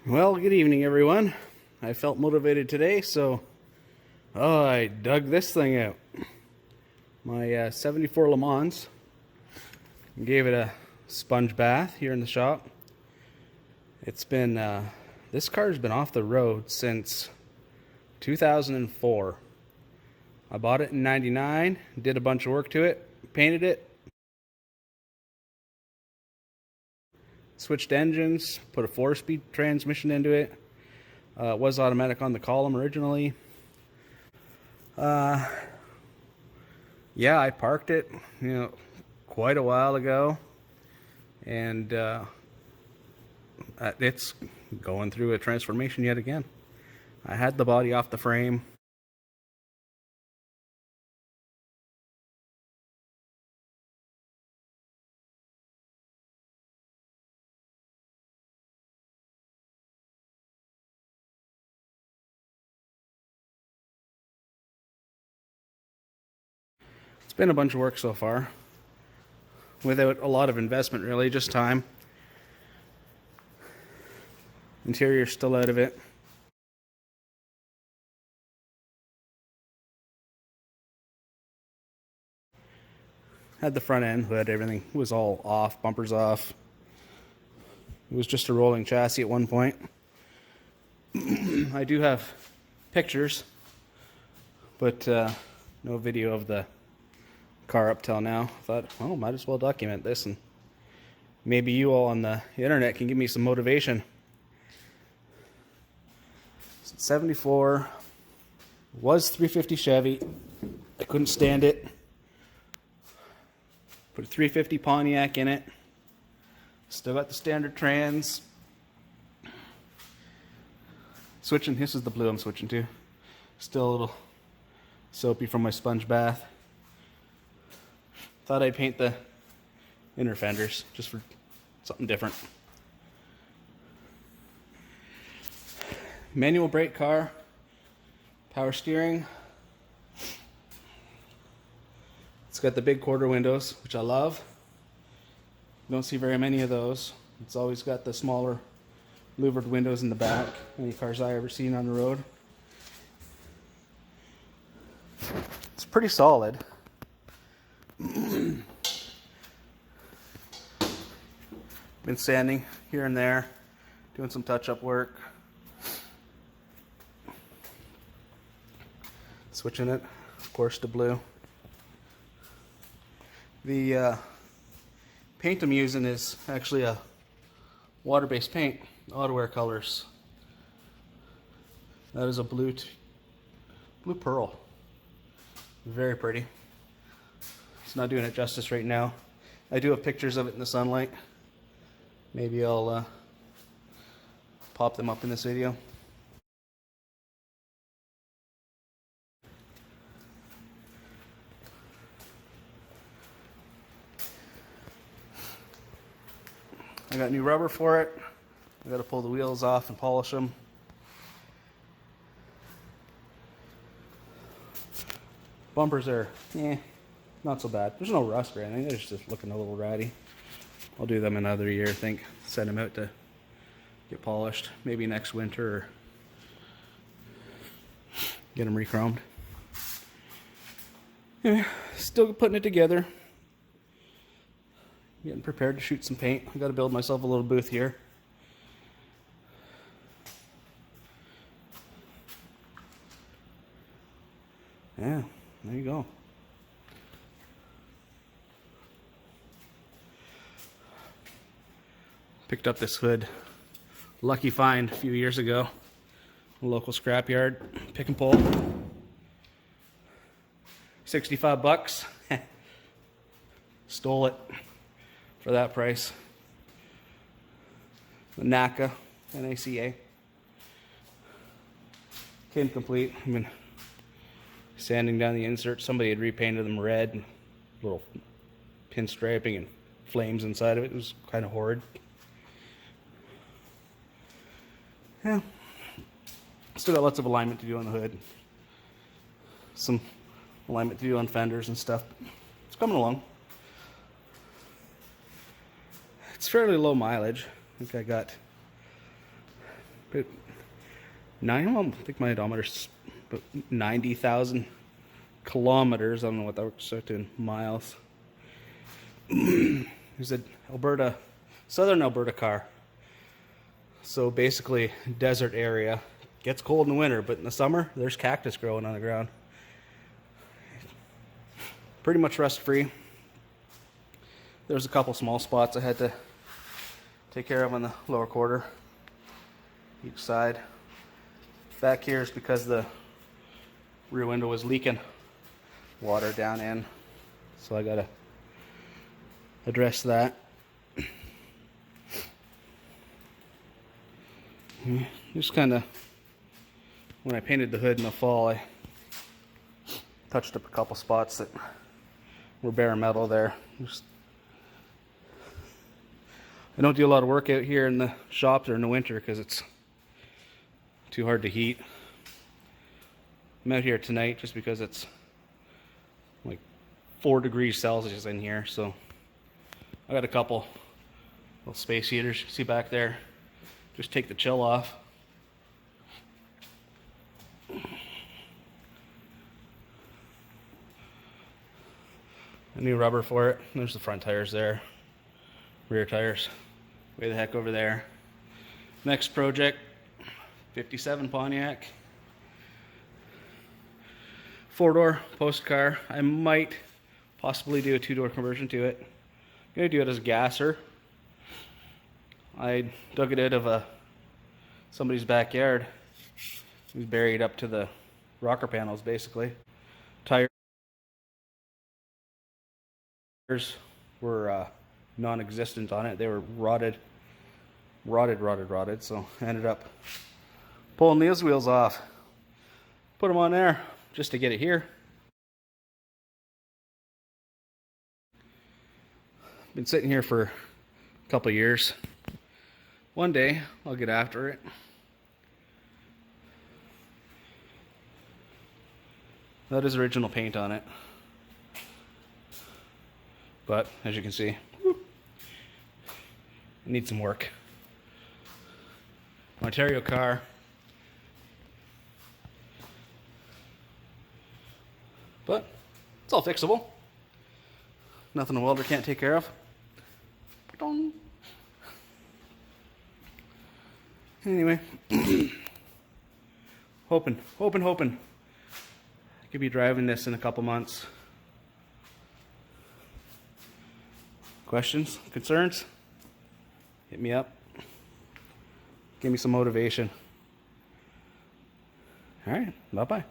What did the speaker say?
Well, good evening, everyone. I felt motivated today, so I dug this thing out. My 74 LeMans. Gave it a sponge bath here in the shop. It's been, this car's been off the road since 2004. I bought it in '99, did a bunch of work to it, painted it, switched engines, put a 4-speed transmission into it. It was automatic on the column originally. Yeah, I parked it, quite a while ago, and it's going through a transformation yet again. I had the body off the frame. It's been a bunch of work so far, without a lot of investment really, just time. Interior's still out of it. Had the front end hood, everything was all off, bumpers off. It was just a rolling chassis at one point. I do have pictures, but no video of the car up till now. I thought, oh, might as well document this, and maybe you all on the internet can give me some motivation. 74 was 350 Chevy. I couldn't stand it. Put a 350 Pontiac in it. Still got the standard trans. Switching, this is the blue I'm switching to. Still a little soapy from my sponge bath. Thought I'd paint the inner fenders just for something different. Manual brake car, power steering. It's got the big quarter windows, which I love. Don't see very many of those. It's always got the smaller louvered windows in the back. Any cars I ever seen on the road. It's pretty solid. Been sanding here and there, doing some touch-up work. Switching it, of course, to blue. The paint I'm using is actually a water-based paint, Autowear colors. That is a blue pearl. Very pretty. It's not doing it justice right now. I do have pictures of it in the sunlight. Maybe I'll pop them up in this video. I got new rubber for it. I got to pull the wheels off and polish them. Bumpers are, not so bad. There's no rust or anything. They're just looking a little ratty. I'll do them another year, I think. Send them out to get polished. Maybe next winter, or get them re-chromed. Anyway, still putting it together. Getting prepared to shoot some paint. I got to build myself a little booth here. Yeah, there you go. Picked up this hood. Lucky find a few years ago. A local scrapyard. Pick and pull. 65 bucks. Stole it for that price. The NACA, N-A-C-A. Came complete. I've been sanding down the inserts. Somebody had repainted them red. Little pinstriping and flames inside of it. It was kind of horrid. Yeah. Still got lots of alignment to do on the hood. Some alignment to do on fenders and stuff. It's coming along. It's fairly low mileage. I think I got But I think my odometer's about 90,000 kilometers. I don't know what that works out to in miles. There's an southern Alberta car. So basically, desert area. Gets cold in the winter, but in the summer, there's cactus growing on the ground. Pretty much rust-free. There's a couple small spots I had to take care of on the lower quarter, each side. Back here is because the rear window was leaking water down in, so I gotta address that. Just kind of, when I painted the hood in the fall, I touched up a couple spots that were bare metal there. I don't do a lot of work out here in the shop during the winter because it's too hard to heat. I'm out here tonight just because it's like 4 degrees Celsius in here, so I got a couple little space heaters. See back there? Just take the chill off. A new rubber for it. There's the front tires there. Rear tires way the heck over there. Next project, 57 Pontiac. 4-door post car. I might possibly do a 2-door conversion to it. I'm gonna do it as a gasser. I dug it out of somebody's backyard. It was buried up to the rocker panels, basically. Tires were non-existent on it. They were rotted. So I ended up pulling these wheels off, put them on there just to get it here. Been sitting here for a couple years. One day I'll get after it. That is original paint on it, but as you can see, it needs some work. Ontario car. But it's all fixable. Nothing a welder can't take care of. Anyway, hoping I could be driving this in a couple months. Questions, concerns? Hit me up. Give me some motivation. All right, bye-bye.